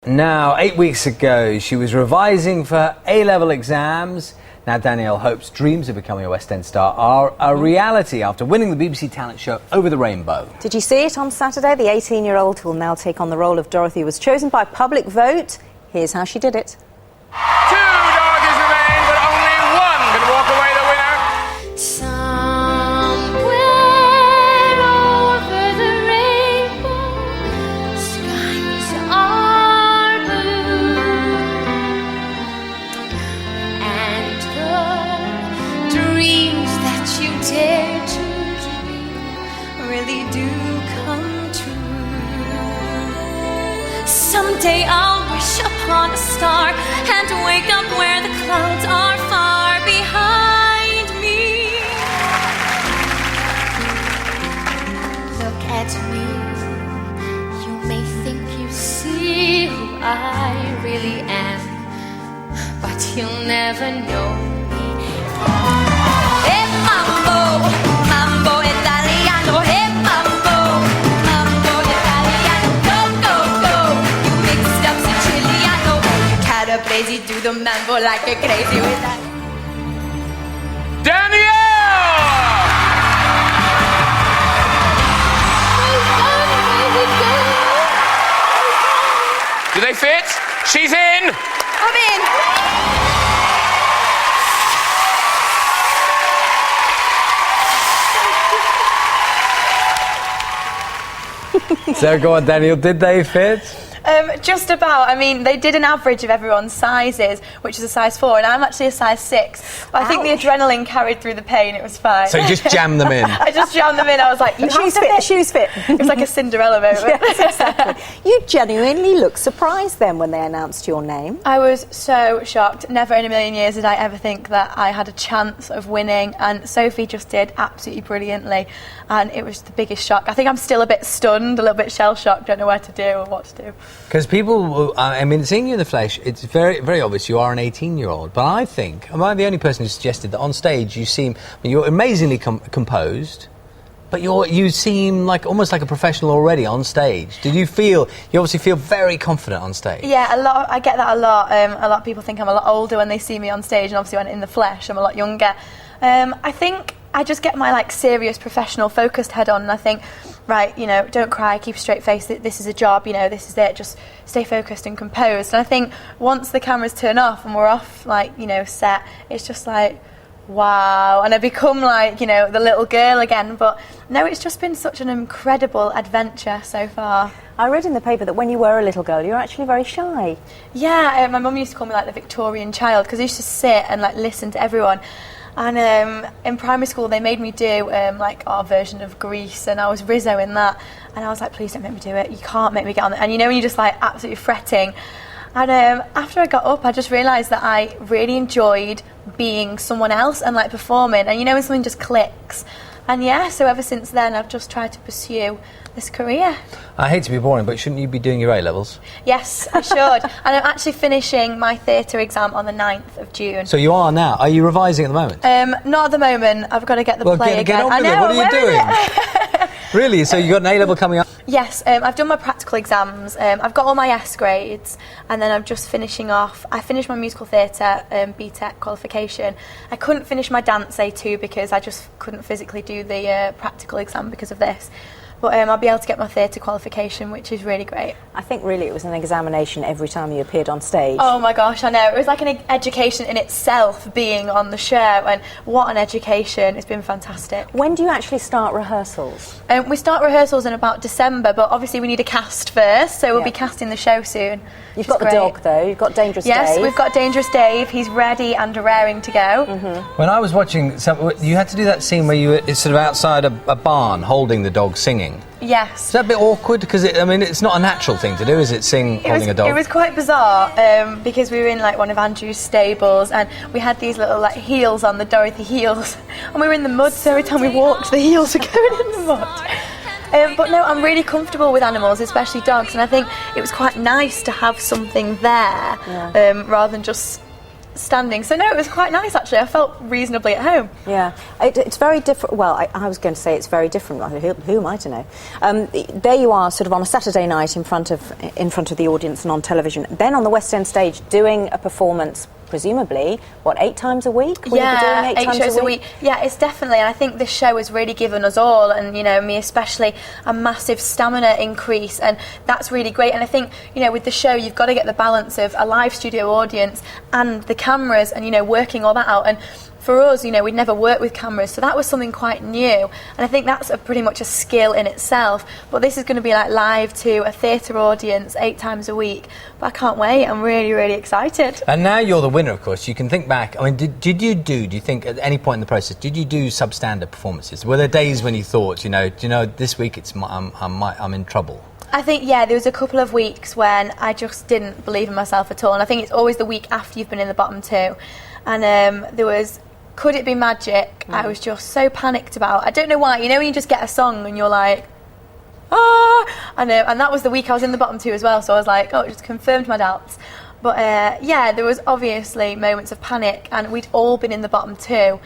Now, 8 weeks ago, she was revising for her A-level exams. Now, Danielle Hope's dreams of becoming a West End star are a reality after winning the BBC talent show Over the Rainbow. Did you see it on Saturday? The 18-year-old who will now take on the role of Dorothy was chosen by public vote. Here's how she did it. 2 Dorothys remain, but only one can walk away the winner. Somewhere over the rainbow, skies are blue, and the dreams that you dare to dream really do come true. Someday I'll wish upon a star and wake up where the clouds are far behind me. Look at me, you may think you see who I really am, but you'll never know me. Hey mambo, mambo italiano, hey mambo, mambo italiano, go, go, go. You mixed up Siciliano, calabrese, do the mambo like a crazy with that. Danielle! Do they fit? She's in! I'm in. So go on, Danielle, did they fit? Just about. I mean, they did an average of everyone's sizes, which is a size 4, and I'm actually a size 6. But I think the adrenaline carried through the pain. It was fine. So you just jammed them in? I just jammed them in. I was like, you The shoes fit, the shoes fit. It was like a Cinderella moment. Yes, exactly. You genuinely looked surprised then when they announced your name. I was so shocked. Never in a million years did I ever think that I had a chance of winning, and Sophie just did absolutely brilliantly, and it was the biggest shock. I think I'm still a bit stunned, a little bit shell-shocked, don't know where to do or what to do. Because people, I mean, seeing you in the flesh, it's very, very obvious you are an 18-year-old. But I think, am I the only person who suggested that on stage you seem, I mean, you're amazingly composed, but you seem like almost like a professional already on stage. Did you feel, you obviously feel very confident on stage? Yeah, I get that a lot. A lot of people think I'm a lot older when they see me on stage, and obviously when in the flesh I'm a lot younger. I think I just get my serious professional focused head on, and I think, right, you know, don't cry, keep a straight face, this is a job, you know, this is it, just stay focused and composed. And I think once the cameras turn off and we're off, set, it's just like, wow, and I become the little girl again. But no, it's just been such an incredible adventure so far. I read in the paper that when you were a little girl, you were actually very shy. Yeah, my mum used to call me the Victorian child, because I used to sit and listen to everyone. And in primary school, they made me do our version of Grease, and I was Rizzo in that. And I was like, please don't make me do it. You can't make me get on it. And you know when you're just absolutely fretting. And after I got up, I just realised that I really enjoyed being someone else and performing. And you know when something just clicks. And yeah, so ever since then, I've just tried to pursue this career. I hate to be boring, but shouldn't you be doing your A-levels? Yes, I should. And I'm actually finishing my theatre exam on the 9th of June. So you are now. Are you revising at the moment? Not at the moment. I've got to get the play get again. on with it. What are you doing? Really? So you got an A-level coming up? Yes, I've done my practical exams. I've got all my S grades, and then I'm just finishing off. I finished my musical theatre BTEC qualification. I couldn't finish my dance A2 because I just couldn't physically do the practical exam because of this. But I'll be able to get my theatre qualification, which is really great. I think really it was an examination every time you appeared on stage. Oh my gosh, I know. It was like an education in itself being on the show, and what an education. It's been fantastic. When do you actually start rehearsals? We start rehearsals in about December, but obviously we need a cast first, so we'll be casting the show soon. You've got the dog though, you've got Dangerous Dave. Yes, we've got Dangerous Dave. He's ready and raring to go. When I was watching, you had to do that scene where you were sort of outside a barn holding the dog singing. Yes. Is that a bit awkward? Because it's not a natural thing to do, is it, holding a dog? It was quite bizarre because we were in one of Andrew's stables, and we had these little heels on, the Dorothy heels, and we were in the mud, so every time we walked the heels were going in the mud. But no, I'm really comfortable with animals, especially dogs, and I think it was quite nice to have something there rather than just standing. So no, it was quite nice actually. I felt reasonably at home. Yeah, it's very different. Well, I was going to say it's very different. Who am I to know? There you are, sort of on a Saturday night in front of the audience and on television. Then on the West End stage, doing a performance. Presumably, 8 times a week? Will you be doing 8 times shows a week? Yeah, it's definitely, and I think this show has really given us all, and, you know, me especially, a massive stamina increase, and that's really great. And I think, you know, with the show, you've got to get the balance of a live studio audience and the cameras and, you know, working all that out. And for us, you know, we'd never worked with cameras, so that was something quite new. And I think that's pretty much a skill in itself. But this is going to be like live to a theatre audience 8 times a week. But I can't wait. I'm really, really excited. And now you're the winner, of course. You can think back. I mean, do you think at any point in the process, did you do substandard performances? Were there days when you thought, you know, this week I'm in trouble? I think, yeah, there was a couple of weeks when I just didn't believe in myself at all. And I think it's always the week after you've been in the bottom 2. And there was... Could It Be Magic? I was just so panicked about. I don't know why. You know when you just get a song and you're like, and that was the week I was in the bottom 2 as well. So I was like, it just confirmed my doubts. But yeah, there was obviously moments of panic, and we'd all been in the bottom 2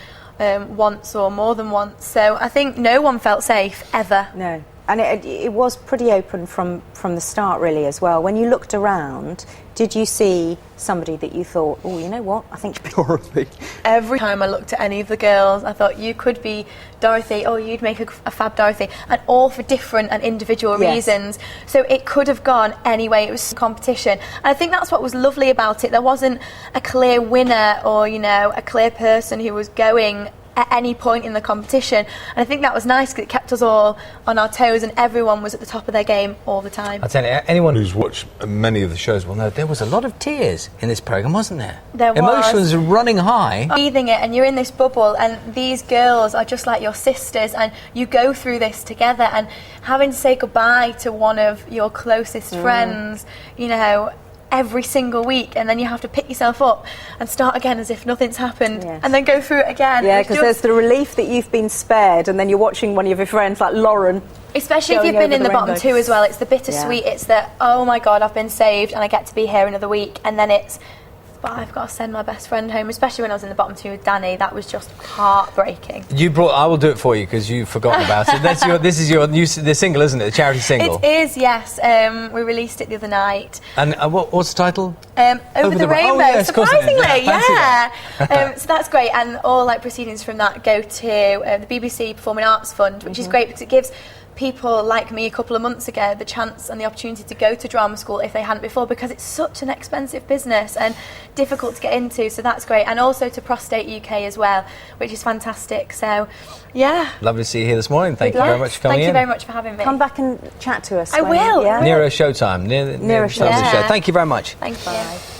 once or more than once. So I think no one felt safe ever. No. And it was pretty open from the start, really, as well. When you looked around, did you see somebody that you thought, oh, you know what, I think Dorothy? Every time I looked at any of the girls, I thought, you could be Dorothy, or you'd make a fab Dorothy, and all for different and individual reasons. So it could have gone any way. It was competition. And I think that's what was lovely about it. There wasn't a clear winner or, you know, a clear person who was going at any point in the competition, and I think that was nice because it kept us all on our toes and everyone was at the top of their game all the time. I'll tell you, anyone who's watched many of the shows will know there was a lot of tears in this programme, wasn't there? There was. Emotions running high. Breathing it, and you're in this bubble, and these girls are just like your sisters, and you go through this together, and having to say goodbye to one of your closest friends, you know, every single week, and then you have to pick yourself up and start again as if nothing's happened, and then go through it again. Yeah, because there's the relief that you've been spared, and then you're watching one of your friends like Lauren. Especially if you've been in the bottom 2 as well, it's the bittersweet. It's the, oh my God, I've been saved and I get to be here another week, and then it's, but I've got to send my best friend home. Especially when I was in the bottom 2 with Danny, that was just heartbreaking. I will do it for you because you've forgotten about it. This is your new single, isn't it? The charity single. It is, yes. We released it the other night. And what's the title? Over the Rainbow. Oh, yes, surprisingly, yeah. So that's great, and all like proceedings from that go to the BBC Performing Arts Fund, which is great because it gives people like me a couple of months ago the chance and the opportunity to go to drama school if they hadn't before, because it's such an expensive business and difficult to get into, so that's great. And also to Prostate UK as well, which is fantastic. So yeah, lovely to see you here this morning. Thank you very much for coming in. Thank you very much for having me. Come back and chat to us. I will. Yeah. Nearer showtime. Nearer show. Thank you very much. Thank you.